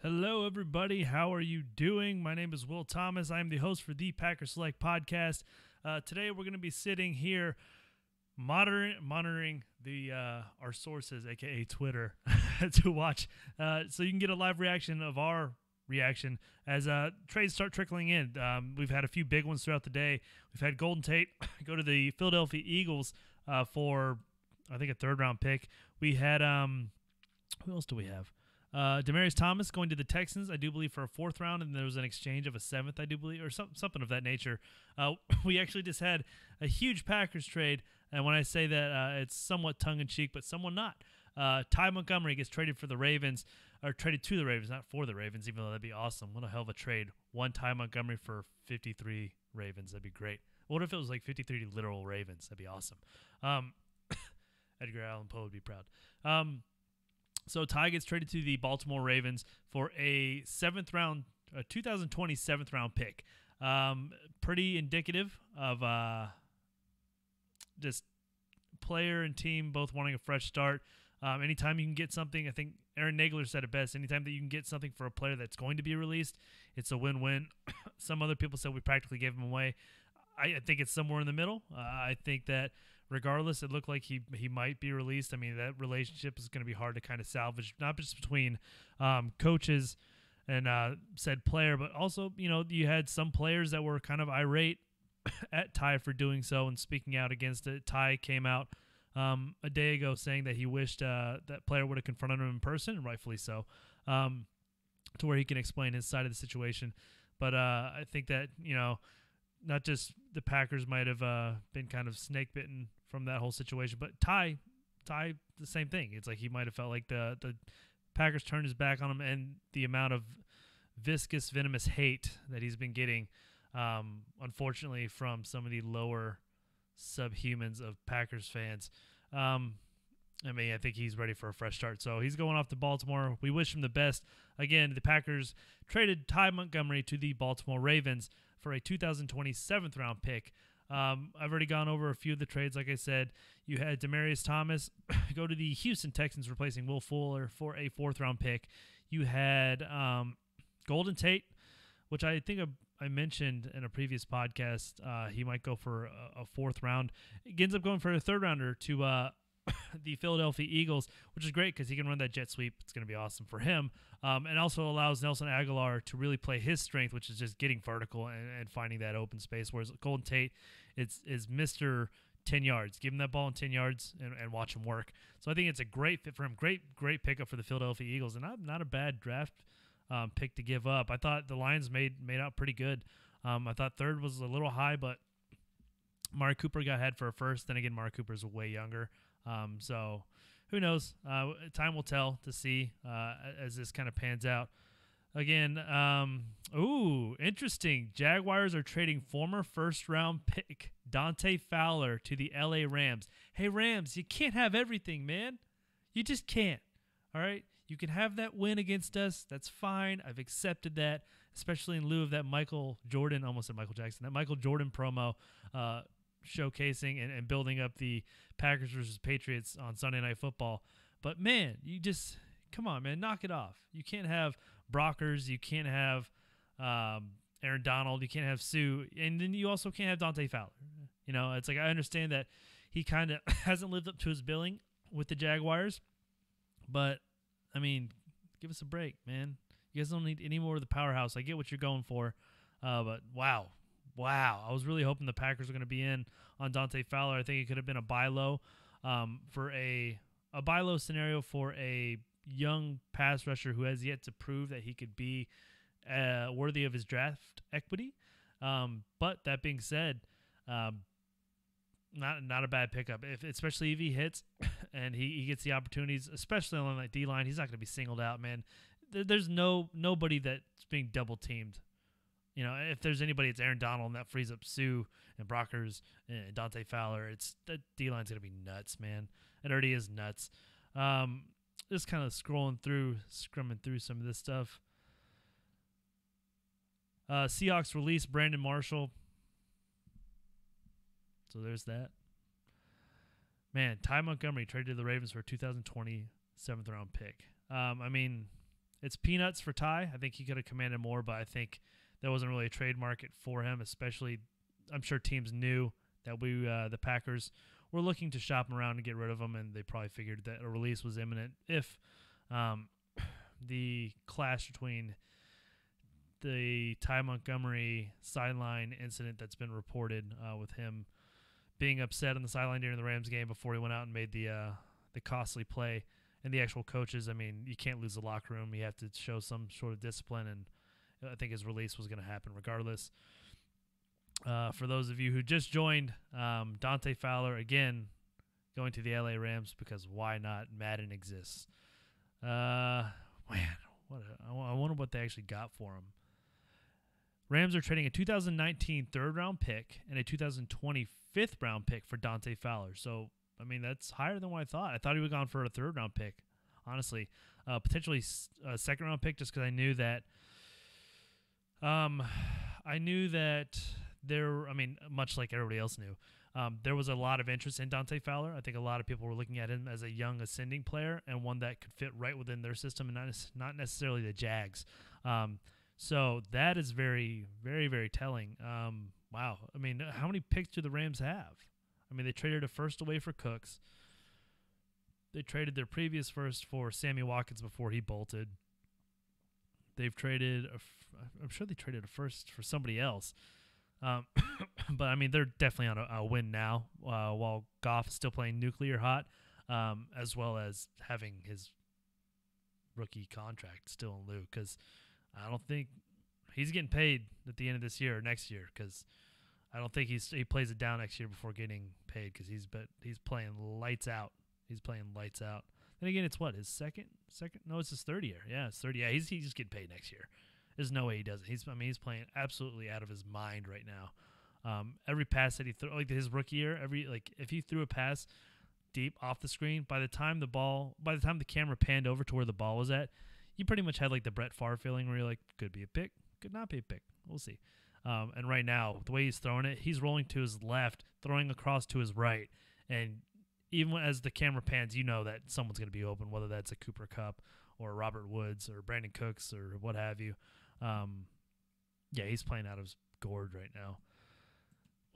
Hello, everybody. How are you doing? My name is Will Thomas. I am the host for the Packer Select podcast. Today, we're going to be sitting here monitoring the our sources, aka Twitter, to watch, so you can get a live reaction of our reaction as trades start trickling in. We've had a few big ones throughout the day. We've had Golden Tate go to the Philadelphia Eagles for, I think, a third-round pick. We had who else do we have? Demaryius Thomas going to the Texans, I do believe, for a fourth round, and there was an exchange of a seventh, I do believe, or something of that nature. We actually just had a huge Packers trade, and when I say that, it's somewhat tongue-in-cheek, but somewhat not. Ty Montgomery gets traded for the Ravens, or traded to the Ravens, not for the Ravens, even though that'd be awesome. What a hell of a trade. One Ty Montgomery for 53 Ravens. That'd be great. What if it was like 53 literal Ravens? That'd be awesome. Edgar Allan Poe would be proud. So Ty gets traded to the Baltimore Ravens for a 2020 seventh round pick. Pretty indicative of just player and team both wanting a fresh start. Anytime you can get something, I think Aaron Nagler said it best, anytime that you can get something for a player that's going to be released, it's a win-win. Some other people said we practically gave him away. I think it's somewhere in the middle. I think that regardless, it looked like he might be released. I mean, that relationship is going to be hard to kind of salvage, not just between coaches and said player, but also, you had some players that were kind of irate at Ty for doing so and speaking out against it. Ty came out a day ago saying that he wished that player would have confronted him in person, and rightfully so, to where he can explain his side of the situation. But I think that, not just the Packers might have been kind of snake bitten from that whole situation, but Ty, the same thing. It's like he might have felt like the Packers turned his back on him, and the amount of viscous, venomous hate that he's been getting, unfortunately, from some of the lower subhumans of Packers fans. I think he's ready for a fresh start. So he's going off to Baltimore. We wish him the best. Again, the Packers traded Ty Montgomery to the Baltimore Ravens for a 2020 seventh round pick. I've already gone over a few of the trades. Like I said, you had Demaryius Thomas go to the Houston Texans, replacing Will Fuller for a fourth round pick. You had Golden Tate, which I think I mentioned in a previous podcast. He might go for a fourth round. He ends up going for a third rounder to the Philadelphia Eagles, which is great because he can run that jet sweep. It's going to be awesome for him. And also allows Nelson Aguilar to really play his strength, which is just getting vertical and finding that open space. Whereas Golden Tate is Mr. 10 yards. Give him that ball in 10 yards and watch him work. So I think it's a great fit for him. Great pickup for the Philadelphia Eagles, and not a bad draft pick to give up. I thought the Lions made out pretty good. I thought third was a little high, but Amari Cooper got ahead for a first. Then again, Amari Cooper's way younger. So who knows? Time will tell to see as this kind of pans out. Again, interesting. Jaguars are trading former first-round pick Dante Fowler to the L.A. Rams. Hey, Rams, you can't have everything, man. You just can't, all right? You can have that win against us. That's fine. I've accepted that, especially in lieu of that Michael Jordan, almost said Michael Jackson, that Michael Jordan promo showcasing and building up the Packers versus Patriots on Sunday Night Football. But, man, come on, man, knock it off. You can't have Brockers. You can't have Aaron Donald. You can't have Sue. And then you also can't have Dante Fowler. It's like I understand that he kind of hasn't lived up to his billing with the Jaguars. But, I mean, give us a break, man. You guys don't need any more of the powerhouse. I get what you're going for. But, wow. I was really hoping the Packers were going to be in on Dante Fowler. I think it could have been a buy low for a buy low scenario for a young pass rusher who has yet to prove that he could be worthy of his draft equity. But that being said, not a bad pickup, especially if he hits and he gets the opportunities, especially on that D-line. He's not going to be singled out, man. There's nobody that's being double teamed. If there's anybody, it's Aaron Donald, and that frees up Sue and Brockers and Dante Fowler. The D-line's going to be nuts, man. It already is nuts. Just kind of scrumming through some of this stuff. Seahawks released Brandon Marshall. So there's that. Man, Ty Montgomery traded to the Ravens for a 2020 7th round pick. it's peanuts for Ty. I think he could have commanded more, but I think there wasn't really a trade market for him, especially I'm sure teams knew that the Packers were looking to shop him around and get rid of him, and they probably figured that a release was imminent if the clash between the Ty Montgomery sideline incident that's been reported with him being upset on the sideline during the Rams game before he went out and made the costly play, and the actual coaches, I mean, you can't lose the locker room. You have to show some sort of discipline, and I think his release was going to happen regardless. For those of you who just joined, Dante Fowler, again, going to the LA Rams because why not? Madden exists. Man, I wonder what they actually got for him. Rams are trading a 2019 third-round pick and a 2020 fifth-round pick for Dante Fowler. So, I mean, that's higher than what I thought. I thought he would have gone for a third-round pick, honestly. Potentially a second-round pick just because I knew that much like everybody else knew, there was a lot of interest in Dante Fowler. I think a lot of people were looking at him as a young ascending player and one that could fit right within their system and not necessarily the Jags. So that is very, very, very telling. Wow. I mean, how many picks do the Rams have? I mean, they traded a first away for Cooks. They traded their previous first for Sammy Watkins before he bolted. They've traded, I'm sure they traded a first for somebody else. But, I mean, they're definitely on a win now while Goff is still playing nuclear hot, as well as having his rookie contract still in lieu because I don't think he's getting paid at the end of this year or next year because I don't think he plays it down next year before getting paid because he's playing lights out. He's playing lights out. Then again, it's what, his second? No, it's his third year. Yeah, it's third. Yeah, he's just getting paid next year. There's no way he doesn't. He's playing absolutely out of his mind right now. Every pass that he threw, like his rookie year, if he threw a pass deep off the screen, by the time the camera panned over to where the ball was at, you pretty much had like the Brett Favre feeling where you're like, could be a pick, could not be a pick. We'll see. And right now, the way he's throwing it, he's rolling to his left, throwing across to his right, and even as the camera pans, you know that someone's going to be open, whether that's a Cooper Kupp or Robert Woods or Brandon Cooks or what have you. Yeah, he's playing out of his gourd right now.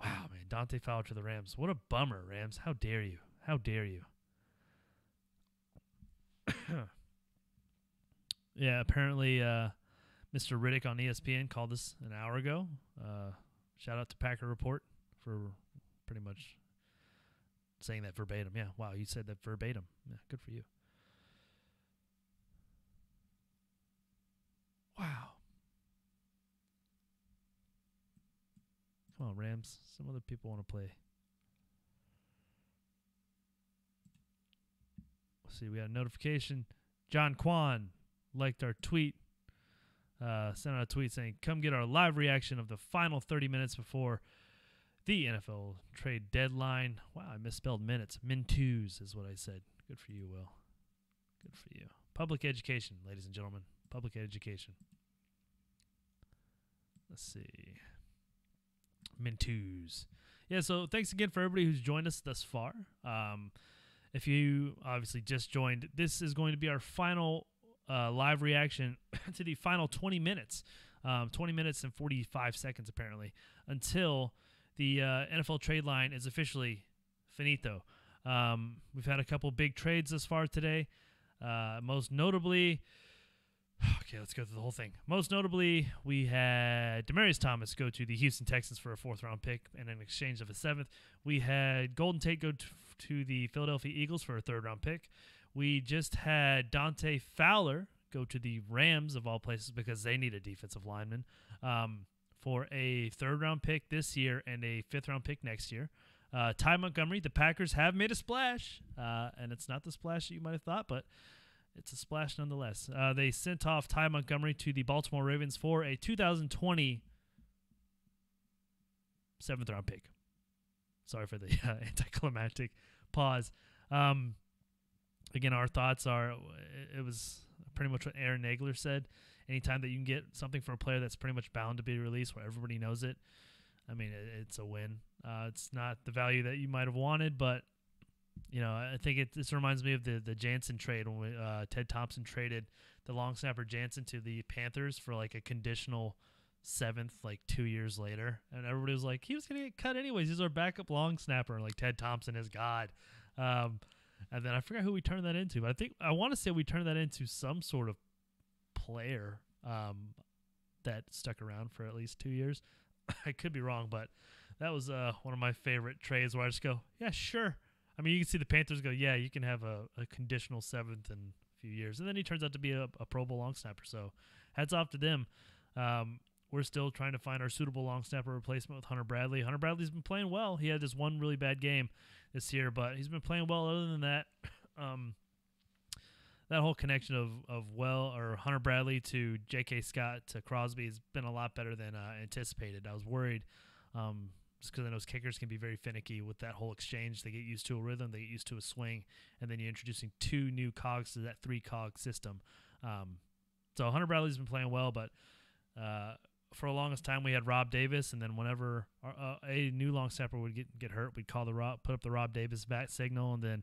Wow, man. Dante Fowler to the Rams. What a bummer, Rams. How dare you? How dare you? Yeah, apparently Mr. Riddick on ESPN called us an hour ago. Shout out to Packer Report for pretty much saying that verbatim. Yeah, wow, you said that verbatim. Yeah, good for you. Wow. Come on, Rams. Some other people want to play. Let's see, we got a notification. John Kwan liked our tweet. Sent out a tweet saying, come get our live reaction of the final 30 minutes before the NFL trade deadline. Wow, I misspelled minutes. Min-twos is what I said. Good for you, Will. Good for you. Public education, ladies and gentlemen. Public education. Let's see. Min-twos. Yeah, so thanks again for everybody who's joined us thus far. If you obviously just joined, this is going to be our final live reaction to the final 20 minutes. 20 minutes and 45 seconds, apparently, until the NFL trade line is officially finito. We've had a couple big trades thus far today. Most notably, okay, let's go through the whole thing. Most notably, we had Demaryius Thomas go to the Houston Texans for a fourth-round pick and an exchange of a seventh. We had Golden Tate go to the Philadelphia Eagles for a third-round pick. We just had Dante Fowler go to the Rams, of all places, because they need a defensive lineman, for a third-round pick this year and a fifth-round pick next year. Ty Montgomery, the Packers have made a splash, and it's not the splash that you might have thought, but it's a splash nonetheless. They sent off Ty Montgomery to the Baltimore Ravens for a 2020 seventh-round pick. Sorry for the anticlimactic pause. Again, our thoughts are it was pretty much what Aaron Nagler said. Anytime that you can get something for a player that's pretty much bound to be released where everybody knows it, I mean, it's a win. It's not the value that you might have wanted, but, you know, I think this reminds me of the Jansen trade when Ted Thompson traded the long snapper Jansen to the Panthers for like a conditional 7th, like 2 years later, and everybody was like, he was gonna get cut anyways. He's our backup long snapper. Like Ted Thompson is God. And then I forgot who we turned that into, but I want to say we turned that into some sort of player that stuck around for at least 2 years. I could be wrong, but that was one of my favorite trades where I just go, yeah, sure. I mean, you can see the Panthers go, yeah, you can have a conditional 7th in a few years. And then he turns out to be a Pro Bowl long snapper. So hats off to them. We're still trying to find our suitable long snapper replacement with Hunter Bradley. Hunter Bradley's been playing well. He had this one really bad game this year, but he's been playing well. Other than that, that whole connection of Hunter Bradley to J.K. Scott to Crosby has been a lot better than anticipated. I was worried just because I know kickers can be very finicky with that whole exchange. They get used to a rhythm, they get used to a swing, and then you're introducing 2 new cogs to that 3-cog system. So Hunter Bradley's been playing well, but for the longest time we had Rob Davis, and then whenever a new long snapper would get hurt, we'd put up the Rob Davis bat signal, and then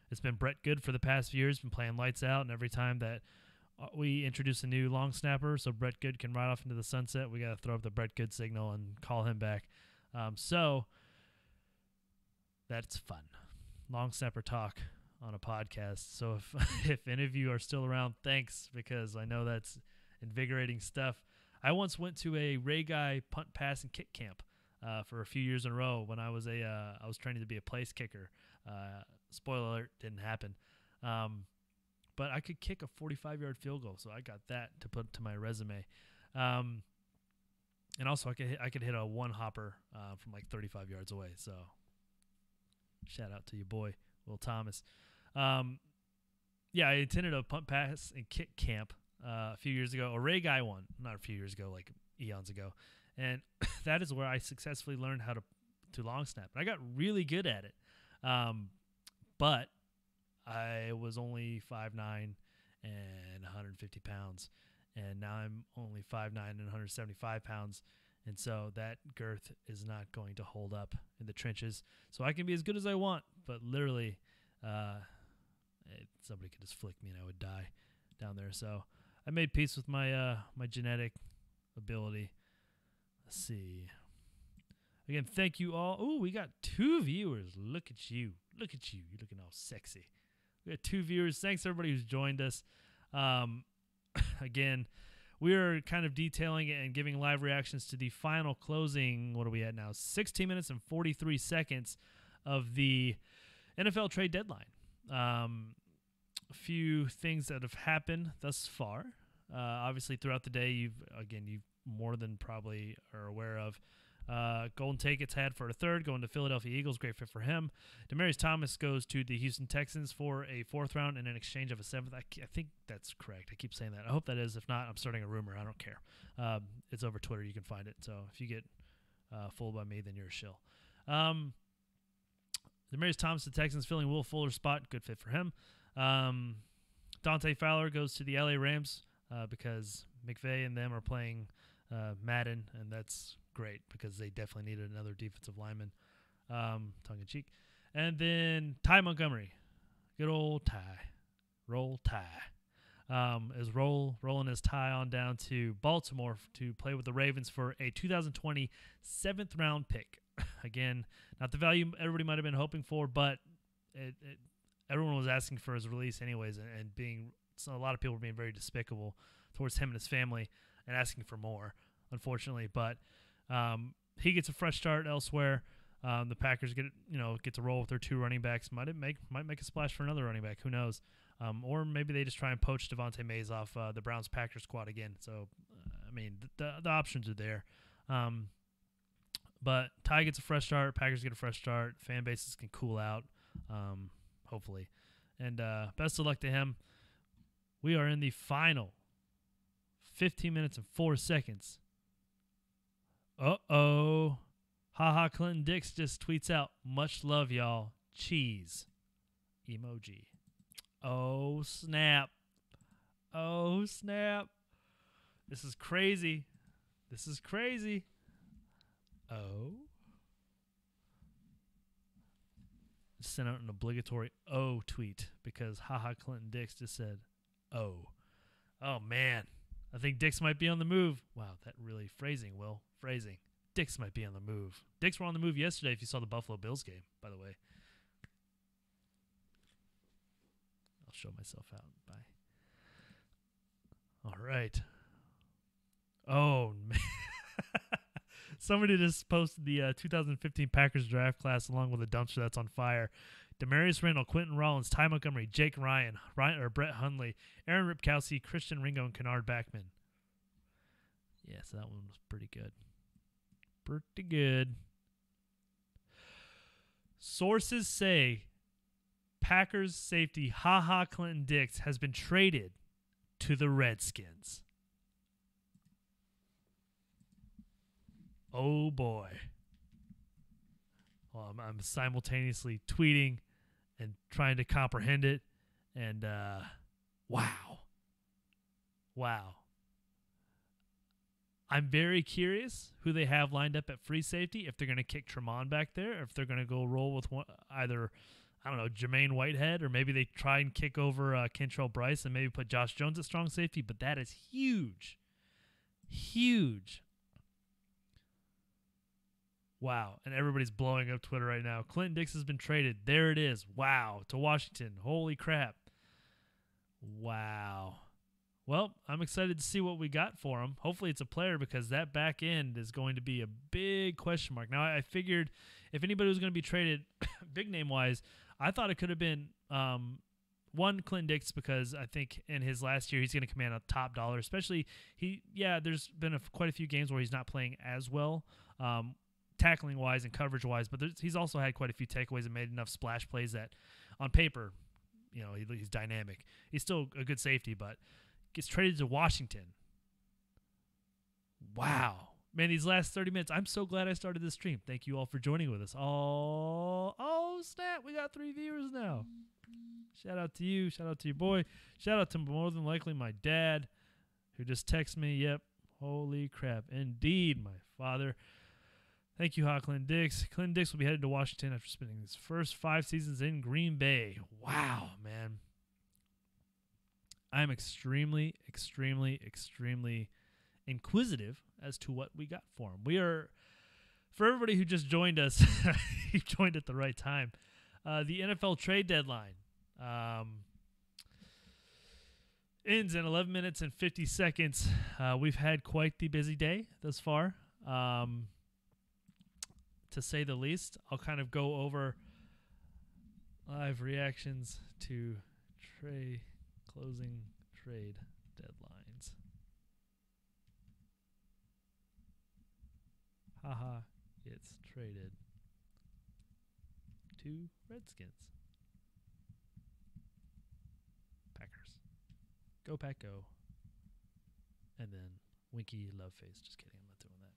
it's been Brett Good for the past few years, been playing lights out, and every time that we introduce a new long snapper so Brett Good can ride off into the sunset, we got to throw up the Brett Good signal and call him back. So that's fun. Long snapper talk on a podcast. So if any of you are still around, thanks, because I know that's invigorating stuff. I once went to a Ray Guy punt, pass, and kick camp for a few years in a row when I was I was training to be a place kicker. Spoiler alert, didn't happen. But I could kick a 45-yard field goal, so I got that to put to my resume. And also, I could hit a one-hopper from like 35 yards away. So shout out to your boy, Will Thomas. Yeah, I attended a punt, pass, and kick camp a few years ago. A Ray Guy one, not a few years ago, like eons ago. And that is where I successfully learned how to long snap. And I got really good at it. But I was only 5'9" and 150 pounds. And now I'm only 5'9" and 175 pounds. And so that girth is not going to hold up in the trenches. So I can be as good as I want, but literally somebody could just flick me and I would die down there. So I made peace with my my genetic ability. Let's see. Again, thank you all. Oh, we got 2 viewers. Look at you. Look at you. You're looking all sexy. We got 2 viewers. Thanks, everybody who's joined us. Again, we are kind of detailing and giving live reactions to the final closing. What are we at now? 16 minutes and 43 seconds of the NFL trade deadline. A few things that have happened thus far. Obviously, throughout the day, you've more than probably are aware of. Golden Tate gets had for a 3rd, going to Philadelphia Eagles. Great fit for him. Demaryius Thomas goes to the Houston Texans for a 4th round and an exchange of a 7th. I think that's correct. I keep saying that. I hope that is. If not, I'm starting a rumor. I don't care. It's over Twitter. You can find it. So if you get fooled by me, then you're a shill. Demaryius Thomas, the Texans, filling Will Fuller's spot. Good fit for him. Dante Fowler goes to the LA Rams because McVay and them are playing Madden, and that's great because they definitely needed another defensive lineman, tongue-in-cheek. And then Ty Montgomery, good old Ty, roll Ty, is rolling his tie on down to Baltimore to play with the Ravens for a 2020 7th-round pick. Again, not the value everybody might have been hoping for, but everyone was asking for his release anyways, and a lot of people were being very despicable towards him and his family and asking for more, unfortunately. But he gets a fresh start elsewhere. The Packers get to roll with their 2 running backs. Might make a splash for another running back. Who knows? Or maybe they just try and poach Devontae Mays off the Browns-Packers squad again. So, I mean, the options are there. But Ty gets a fresh start. Packers get a fresh start. Fan bases can cool out, hopefully. And best of luck to him. We are in the final 15 minutes and 4 seconds. Uh-oh. Haha, Clinton Dix just tweets out, much love, y'all. Cheese. Emoji. Oh, snap. Oh, snap. This is crazy. This is crazy. Oh. Sent out an obligatory oh tweet because haha, Clinton Dix just said oh. Oh, man. I think Dix might be on the move. Wow, that really phrasing, Will. Phrasing. Dix might be on the move. Dix were on the move yesterday if you saw the Buffalo Bills game, by the way. I'll show myself out. Bye. All right. Oh, man. Somebody just posted the 2015 Packers draft class along with a dumpster that's on fire. Demarius Randall, Quentin Rollins, Ty Montgomery, Jake Ryan, Brett Hundley, Aaron Ripkowski, Christian Ringo, and Kennard Backman. Yeah, so that one was pretty good. Pretty good. Sources say Packers safety Clinton Dix has been traded to the Redskins. Oh, boy. Well, I'm simultaneously tweeting and trying to comprehend it. And, wow. Wow. I'm very curious who they have lined up at free safety, if they're going to kick Tremont back there, or if they're going to go roll with either, I don't know, Jermaine Whitehead, or maybe they try and kick over Kentrell Bryce and maybe put Josh Jones at strong safety. But that is huge. Huge. Wow. And everybody's blowing up Twitter right now. Clinton Dix has been traded. There it is. Wow. To Washington. Holy crap. Wow. Well, I'm excited to see what we got for him. Hopefully it's a player, because that back end is going to be a big question mark. Now, I figured if anybody was going to be traded big name-wise, I thought it could have been one, Clinton Dix, because I think in his last year he's going to command a top dollar, especially there's been quite a few games where he's not playing as well. Tackling-wise and coverage-wise, but he's also had quite a few takeaways and made enough splash plays that, on paper, he's dynamic. He's still a good safety, but gets traded to Washington. Wow. Man, these last 30 minutes, I'm so glad I started this stream. Thank you all for joining with us. Oh, snap. We got 3 viewers now. Shout out to you. Shout out to your boy. Shout out to more than likely my dad, who just texted me. Yep. Holy crap. Indeed, my father. Thank you, Clinton Dix. Clinton Dix will be headed to Washington after spending his first 5 seasons in Green Bay. Wow, man. I'm extremely, extremely, extremely inquisitive as to what we got for him. We are, for everybody who just joined us, you joined at the right time. The NFL trade deadline ends in 11 minutes and 50 seconds. We've had quite the busy day thus far. To say the least. I'll kind of go over live reactions to closing trade deadlines. Gets traded to Redskins. Packers. Go Pack Go. And then Winky Love Face. Just kidding, I'm not doing that.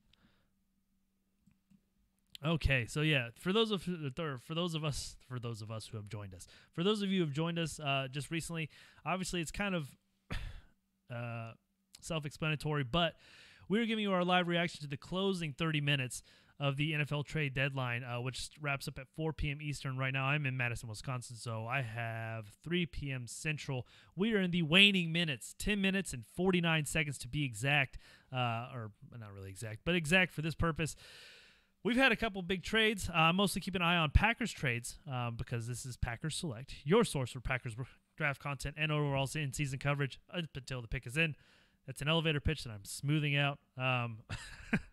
Okay, so yeah, for those of us who have joined us, for those of you who have joined us just recently, obviously it's kind of self-explanatory, but we're giving you our live reaction to the closing 30 minutes of the NFL trade deadline, which wraps up at 4 p.m. Eastern right now. I'm in Madison, Wisconsin, so I have 3 p.m. Central. We are in the waning minutes, 10 minutes and 49 seconds to be exact, or not really exact, but exact for this purpose. We've had a couple big trades. Mostly keep an eye on Packers trades because this is Packers Select, your source for Packers draft content and overall in-season coverage up until the pick is in. That's an elevator pitch that I'm smoothing out.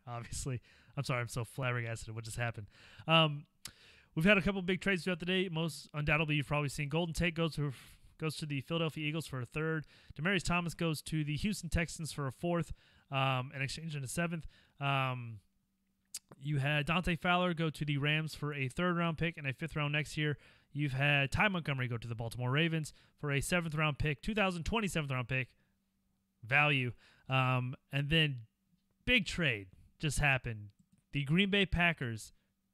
Obviously, I'm sorry, I'm so flabbergasted at what just happened. We've had a couple big trades throughout the day. Most undoubtedly, you've probably seen Golden Tate goes to the Philadelphia Eagles for a 3rd. Demaryius Thomas goes to the Houston Texans for a 4th, in exchange in a 7th. You had Dante Fowler go to the Rams for a 3rd-round pick and a 5th round next year. You've had Ty Montgomery go to the Baltimore Ravens for a 7th-round pick, 2027th-round pick value. And then big trade just happened. The Green Bay Packers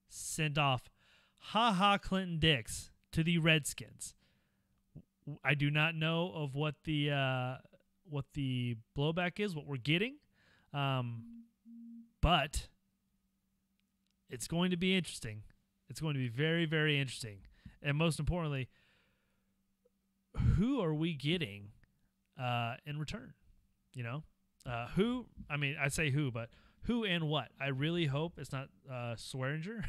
sent off Clinton Dix to the Redskins. I do not know of what the blowback is, what we're getting, but it's going to be interesting. It's going to be very, very interesting. And most importantly, who are we getting in return? Who? I mean, I say who, but who and what? I really hope it's not Swearinger,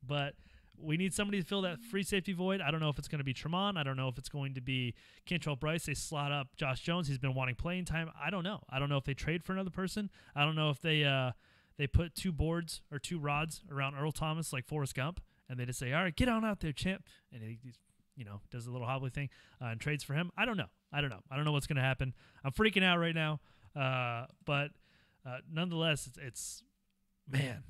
but we need somebody to fill that free safety void. I don't know if it's going to be Tremont. I don't know if it's going to be Kentrell Bryce. They slot up Josh Jones. He's been wanting playing time. I don't know. I don't know if they trade for another person. I don't know if they put 2 boards or 2 rods around Earl Thomas like Forrest Gump, and they just say, all right, get on out there, champ. And he's, does a little hobbly thing and trades for him. I don't know. I don't know what's going to happen. I'm freaking out right now. But nonetheless, it's man,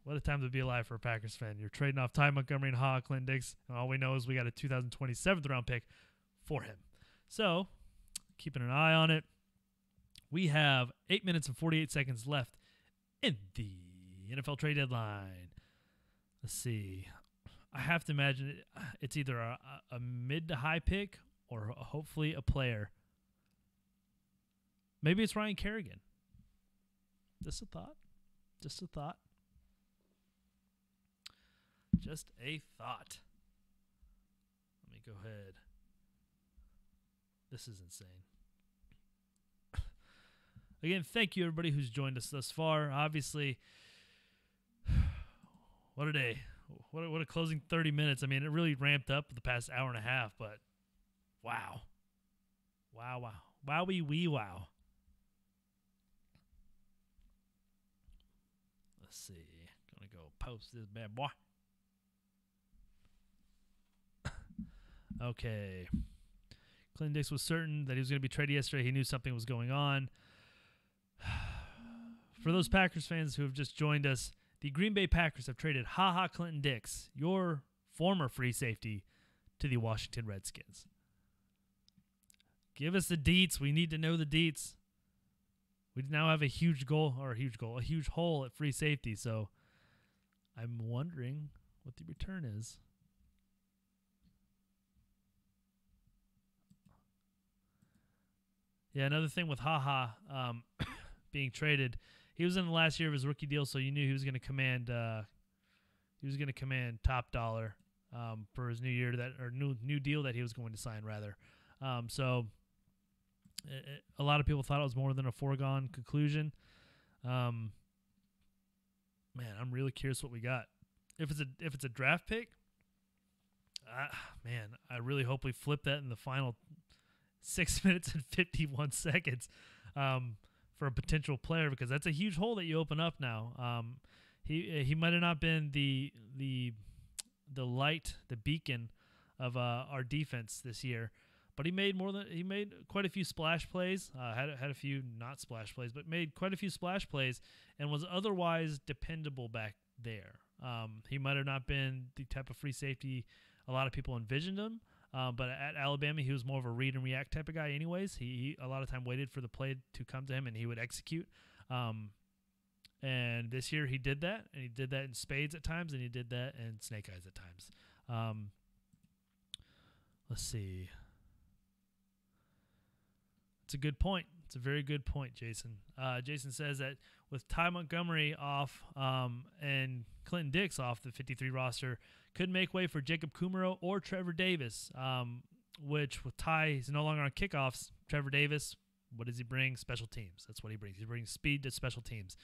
what a time to be alive for a Packers fan. You're trading off Ty Montgomery and Clint Dix, and all we know is we got a 2027 round pick for him. So, keeping an eye on it. We have 8 minutes and 48 seconds left in the NFL trade deadline. Let's see. I have to imagine it's either a mid to high pick or hopefully a player. Maybe it's Ryan Kerrigan. Just a thought. Just a thought. Just a thought. Let me go ahead. This is insane. Again, thank you everybody who's joined us thus far. Obviously, what a day. What a closing 30 minutes. I mean, it really ramped up the past hour and a half, but wow. Wow. Wowie wee wow. Let's see. Gonna go post this bad boy. Okay. Clinton Dix was certain that he was going to be traded yesterday. He knew something was going on. For those Packers fans who have just joined us, the Green Bay Packers have traded Clinton Dix, your former free safety, to the Washington Redskins. Give us the deets. We need to know the deets. We now have a huge hole at free safety. So I'm wondering what the return is. Yeah, another thing with being traded, he was in the last year of his rookie deal, so you knew he was going to command top dollar for his new deal that he was going to sign rather. So a lot of people thought it was more than a foregone conclusion. Man, I'm really curious what we got. If it's a draft pick, man, I really hope we flip that in the final 6 minutes and 51 seconds for a potential player, because that's a huge hole that you open up now. He might have not been the light, the beacon of our defense this year, but he made quite a few splash plays. Had a few not splash plays, but made quite a few splash plays, and was otherwise dependable back there. He might have not been the type of free safety a lot of people envisioned him. But at Alabama, he was more of a read and react type of guy anyways. He a lot of time waited for the play to come to him, and he would execute. And this year he did that, and he did that in spades at times, and he did that in snake eyes at times. Let's see. It's a good point. It's a very good point, Jason. Jason says that with Ty Montgomery off and Clinton Dix off the 53 roster, could make way for Jacob Kumaro or Trevor Davis, which with Ty, he's no longer on kickoffs. Trevor Davis, what does he bring? Special teams. That's what he brings. He brings speed to special teams.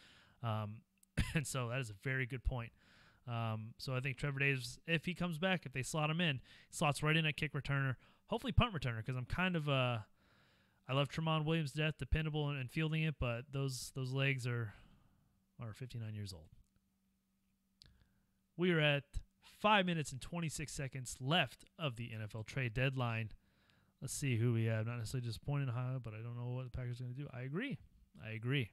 And so that is a very good point. So I think Trevor Davis, if he comes back, if they slot him in, slots right in at kick returner, hopefully punt returner, because I'm kind of I love Tremont Williams to death, dependable and fielding it, but those legs are 59 years old. We are at 5 minutes and 26 seconds left of the NFL trade deadline. Let's see who we have. Not necessarily disappointed, but I don't know what the Packers are going to do. I agree.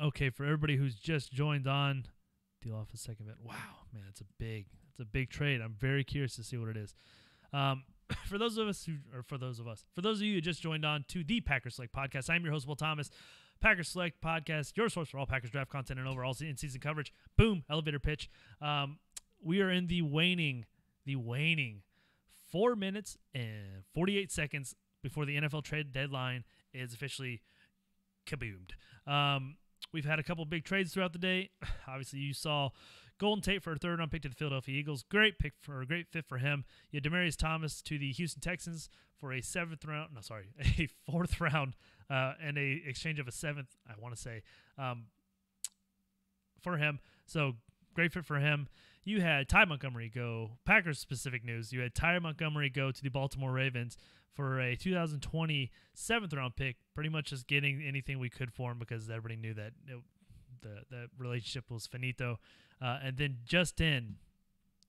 Okay, for everybody who's just joined on, deal off a second bit. Wow, man, it's a big trade. I'm very curious to see what it is. For those of you who just joined on to the Packers Select Podcast, I'm your host, Will Thomas. Packers Select Podcast, your source for all Packers draft content and overall in-season coverage. Boom, elevator pitch. We are in the waning 4 minutes and 48 seconds before the NFL trade deadline is officially kaboomed. We've had a couple big trades throughout the day. Obviously, you saw Golden Tate for a third-round pick to the Philadelphia Eagles. Great fit for him. You had Demaryius Thomas to the Houston Texans for a fourth round, and a exchange of a seventh, I want to say, for him. So great fit for him. You had Ty Montgomery go, Packers specific news. You had Ty Montgomery go to the Baltimore Ravens for a 2020 7th-round pick, pretty much just getting anything we could for him because everybody knew that the relationship was finito. And then just in,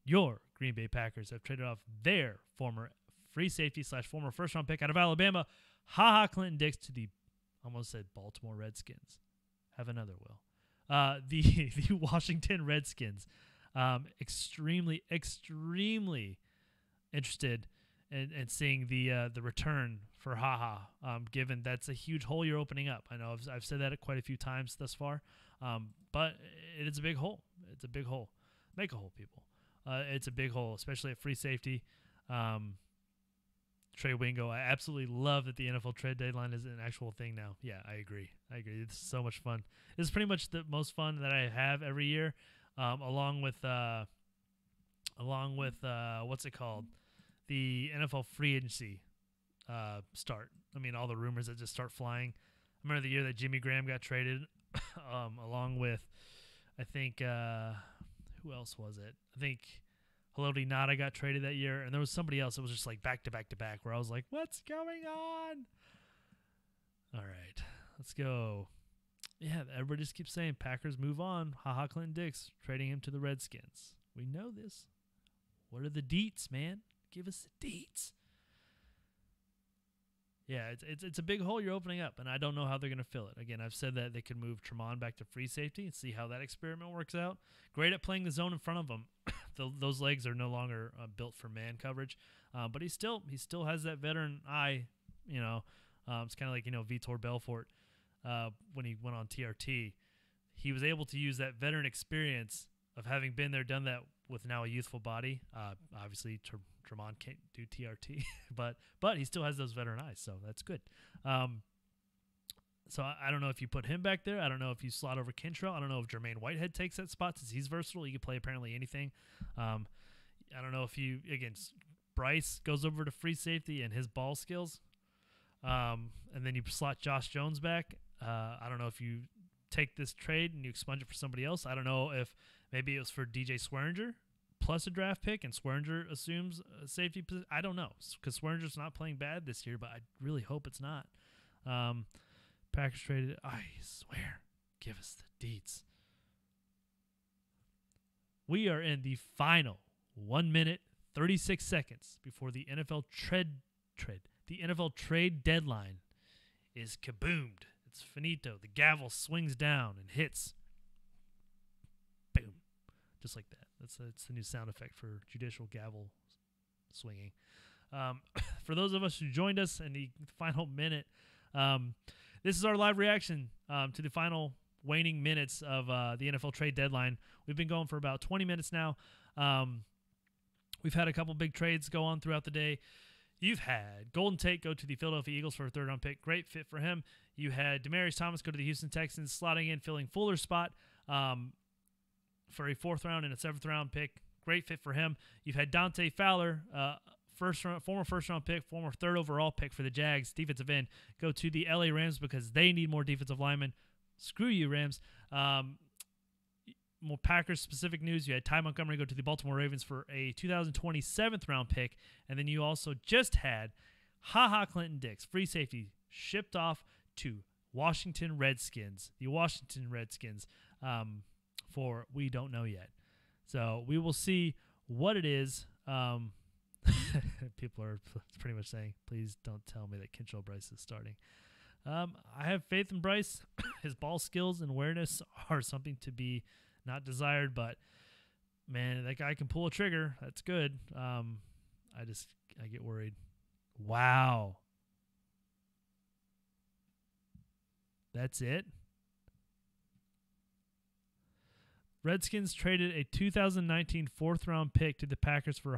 your Green Bay Packers have traded off their former free safety / former first-round pick out of Alabama, Clinton Dix, to the, almost said Baltimore Redskins. Have another, Will. The Washington Redskins. Extremely interested in seeing the return for given that's a huge hole you're opening up. I know I've said that quite a few times thus far, but it is a big hole. It's a big hole. Make a hole, people. It's a big hole, especially at free safety. Trey Wingo. I absolutely love that the NFL trade deadline is an actual thing now. Yeah, I agree. It's so much fun. It's pretty much the most fun that I have every year, along with what's it called? The NFL free agency start. I mean, all the rumors that just start flying. I remember the year that Jimmy Graham got traded, along with, I think, who else was it? I think Haloti Ngata got traded that year, and there was somebody else that was just like back to back to back, where I was like, what's going on? All right, let's go. Yeah, everybody just keeps saying Packers move on. Clinton Dix, trading him to the Redskins. We know this. What are the deets, man? Give us the deets. Yeah, it's a big hole you're opening up, and I don't know how they're going to fill it. Again, I've said that they could move Tremont back to free safety and see how that experiment works out. Great at playing the zone in front of him. Those legs are no longer built for man coverage, but he still has that veteran eye. You know, it's kind of like Vitor Belfort when he went on TRT. He was able to use that veteran experience of having been there, done that with now a youthful body. Obviously, Tremont can't do TRT, but he still has those veteran eyes, so that's good. So I don't know if you put him back there. I don't know if you slot over Kentrell. I don't know if Jermaine Whitehead takes that spot since he's versatile. He can play apparently anything. I don't know if Bryce goes over to free safety and his ball skills, and then you slot Josh Jones back. I don't know if you take this trade and you expunge it for somebody else. I don't know if maybe it was for DJ Swearinger plus a draft pick, and Swearinger assumes a safety position. I don't know, because Swearinger's not playing bad this year, but I really hope it's not. Packers traded. I swear, give us the deets. We are in the final 1 minute 36 seconds before the NFL the NFL trade deadline is kaboomed. It's finito. The gavel swings down and hits. Boom, just like that. That's the new sound effect for judicial gavel swinging. For those of us who joined us in the final minute, this is our live reaction to the final waning minutes of the NFL trade deadline. We've been going for about 20 minutes now. We've had a couple big trades go on throughout the day. You've had Golden Tate go to the Philadelphia Eagles for a third-round pick. Great fit for him. You had Demaryius Thomas go to the Houston Texans, slotting in, filling Fuller's spot for a 4th-round and a 7th-round pick. Great fit for him. You've had Dante Fowler, former first-round pick, former 3rd overall pick for the Jags, defensive end, go to the LA Rams because they need more defensive linemen. Screw you, Rams. More Packers-specific news. You had Ty Montgomery go to the Baltimore Ravens for a 2020 7th-round pick, and then you also just had Clinton Dix, free safety, shipped off to Washington Redskins. The Washington Redskins for we don't know yet. So we will see what it is. People are pretty much saying, please don't tell me that Kentrell Bryce is starting. I have faith in Bryce. His ball skills and awareness are something to be not desired, but man, that guy can pull a trigger. That's good. I get worried. Wow. That's it? Redskins traded a 2019 4th-round pick to the Packers for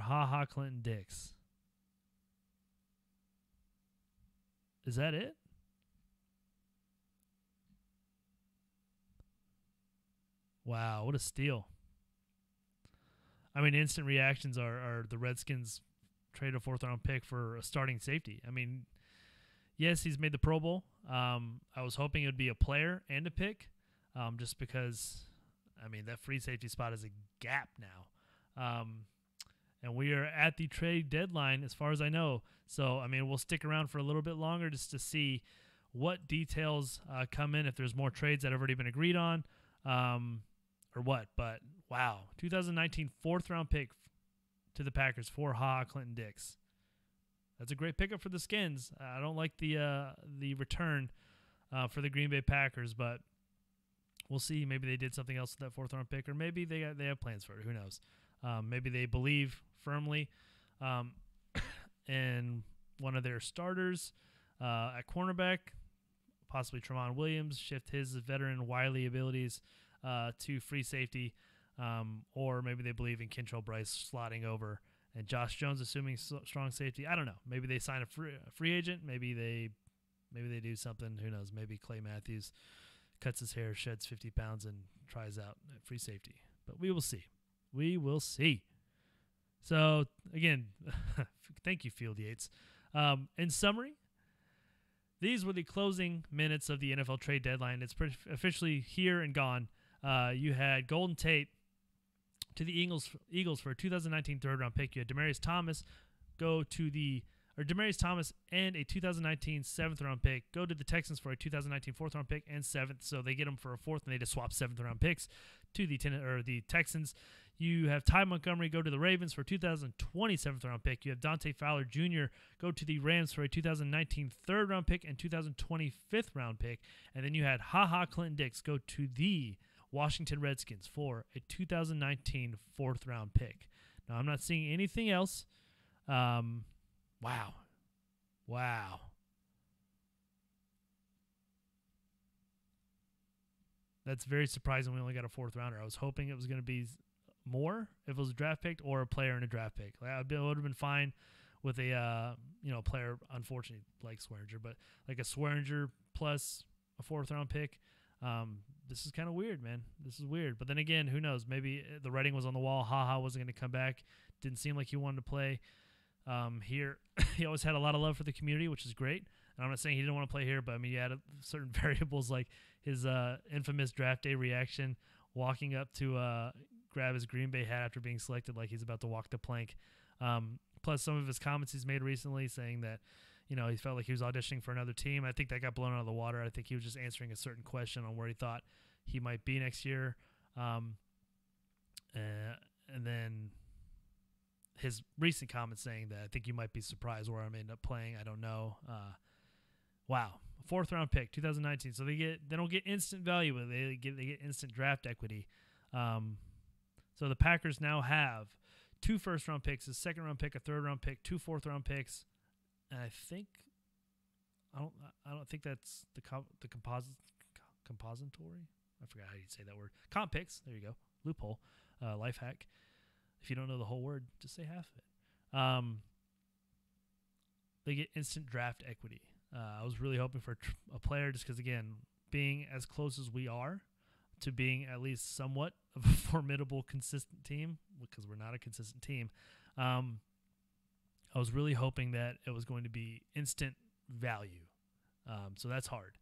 Clinton Dix. Is that it? Wow, what a steal. I mean, instant reactions are the Redskins trade a 4th-round pick for a starting safety. I mean, yes, he's made the Pro Bowl. I was hoping it would be a player and a pick, just because, I mean, that free safety spot is a gap now. And we are at the trade deadline as far as I know. So, I mean, we'll stick around for a little bit longer just to see what details come in, if there's more trades that have already been agreed on or what. But, wow, 2019 4th-round pick to the Packers for Clinton Dix. That's a great pickup for the Skins. I don't like the return for the Green Bay Packers, but we'll see. Maybe they did something else with that 4th-round pick, or maybe they have plans for it. Who knows? Maybe they believe firmly in one of their starters at cornerback, possibly Tremont Williams, shift his veteran wily abilities to free safety, or maybe they believe in Kentrell Bryce slotting over and Josh Jones assuming strong safety. I don't know. Maybe they sign a free agent. Maybe they do something. Who knows? Maybe Clay Matthews cuts his hair, sheds 50 pounds, and tries out at free safety. But we will see. We will see. So, again, thank you, Field Yates. In summary, these were the closing minutes of the NFL trade deadline. It's officially here and gone. You had Golden Tate to the Eagles for a 2019 3rd-round pick. You had Demaryius Thomas Demaryius Thomas and a 2019 7th-round pick go to the Texans for a 2019 4th-round pick and 7th. So they get them for a 4th, and they just swap 7th-round picks to the Texans. You have Ty Montgomery go to the Ravens for a 2020 7th-round pick. You have Dante Fowler Jr. go to the Rams for a 2019 3rd-round pick and 2020 5th-round pick. And then you had Clinton Dix go to the Washington Redskins for a 2019 4th-round pick. Now, I'm not seeing anything else. Wow. That's very surprising. We only got a 4th-rounder. I was hoping it was going to be more if it was a draft pick or a player and a draft pick. Like, I would have been fine with a player, unfortunately, like Swearinger, but like a Swearinger plus a 4th-round pick. This is kind of weird, man. This is weird. But then again, who knows? Maybe the writing was on the wall. Wasn't going to come back. Didn't seem like he wanted to play here. He always had a lot of love for the community, which is great. And I'm not saying he didn't want to play here, but I mean, he had certain variables like his infamous draft day reaction, walking up to grab his Green Bay hat after being selected like he's about to walk the plank. Plus some of his comments he's made recently saying that, he felt like he was auditioning for another team. I think that got blown out of the water. I think he was just answering a certain question on where he thought he might be next year. And then his recent comments saying that I think you might be surprised where I'm end up playing. I don't know. Wow. 4th-round pick, 2019. So they don't get instant value, but they get instant draft equity. So the Packers now have 2 first-round picks, a 2nd-round pick, a 3rd-round pick, 2 4th-round picks, and I don't think that's the compository. I forgot how you say that word. Comp picks. There you go. Loophole. Life hack. If you don't know the whole word, just say half of it. They get instant draft equity. I was really hoping for a player just because, again, being as close as we are to being at least somewhat of a formidable, consistent team, because we're not a consistent team, I was really hoping that it was going to be instant value. So that's hard.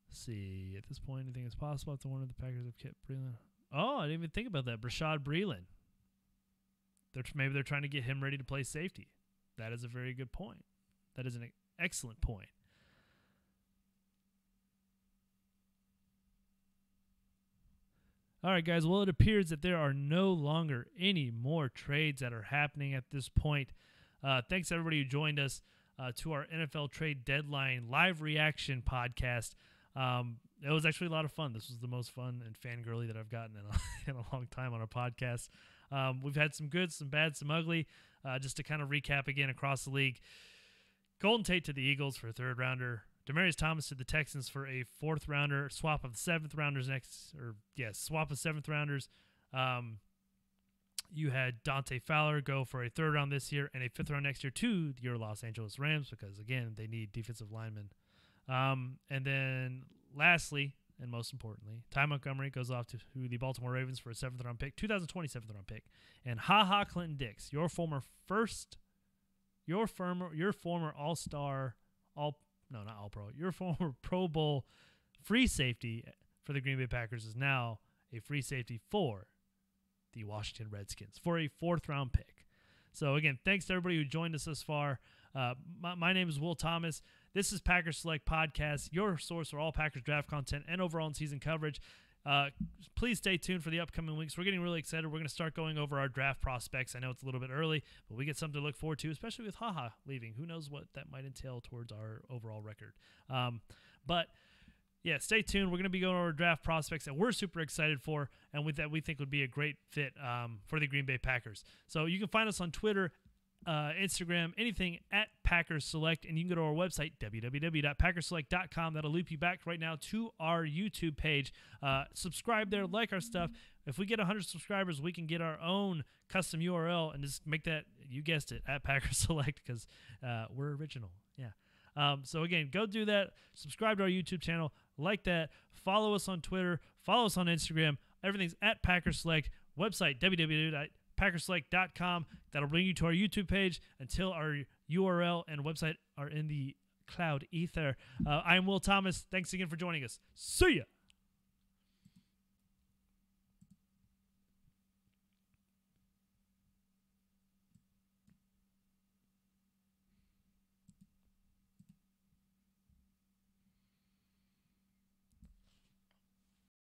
Let's see. At this point, anything is possible. If the one of the Packers have kept Breeland. Oh, I didn't even think about that. Brashad Breeland. Maybe they're trying to get him ready to play safety. That is a very good point. That is an excellent point. All right, guys. Well, it appears that there are no longer any more trades that are happening at this point. Thanks, everybody who joined us to our NFL trade deadline live reaction podcast. It was actually a lot of fun. This was the most fun and fangirly that I've gotten in a long time on our podcast. We've had some good, some bad, some ugly. Just to kind of recap again across the league. Golden Tate to the Eagles for a 3rd-rounder. Demaryius Thomas to the Texans for a 4th-rounder. Swap of 7th-rounders swap of 7th-rounders. You had Dante Fowler go for a 3rd round this year and a 5th round next year to your Los Angeles Rams because, again, they need defensive linemen. And then lastly, and most importantly, Ty Montgomery goes off to the Baltimore Ravens for a 7th-round pick, 2020 7th-round pick. And Clinton Dix, your former All-Star, not All-Pro, your former Pro Bowl free safety for the Green Bay Packers is now a free safety for the Washington Redskins for a 4th-round pick. So, again, thanks to everybody who joined us thus far. My name is Will Thomas. This is Packers Select Podcast, your source for all Packers draft content and overall in-season coverage. Please stay tuned for the upcoming weeks. We're getting really excited. We're going to start going over our draft prospects. I know it's a little bit early, but we get something to look forward to, especially with leaving. Who knows what that might entail towards our overall record. But yeah, stay tuned. We're going to be going over draft prospects that we're super excited for and that we think would be a great fit for the Green Bay Packers. So you can find us on Twitter, Instagram, anything at Packers Select, and you can go to our website, www.packerselect.com. That'll loop you back right now to our YouTube page. Subscribe there, like our stuff. If we get 100 subscribers, we can get our own custom URL and just make that, you guessed it, at Packers Select, because we're original. Yeah. So again, go do that. Subscribe to our YouTube channel, like that. Follow us on Twitter. Follow us on Instagram. Everything's at Packers Select. Website, www.packerselect.com. That'll bring you to our YouTube page until our URL and website are in the cloud ether. I'm Will Thomas. Thanks again for joining us. See ya.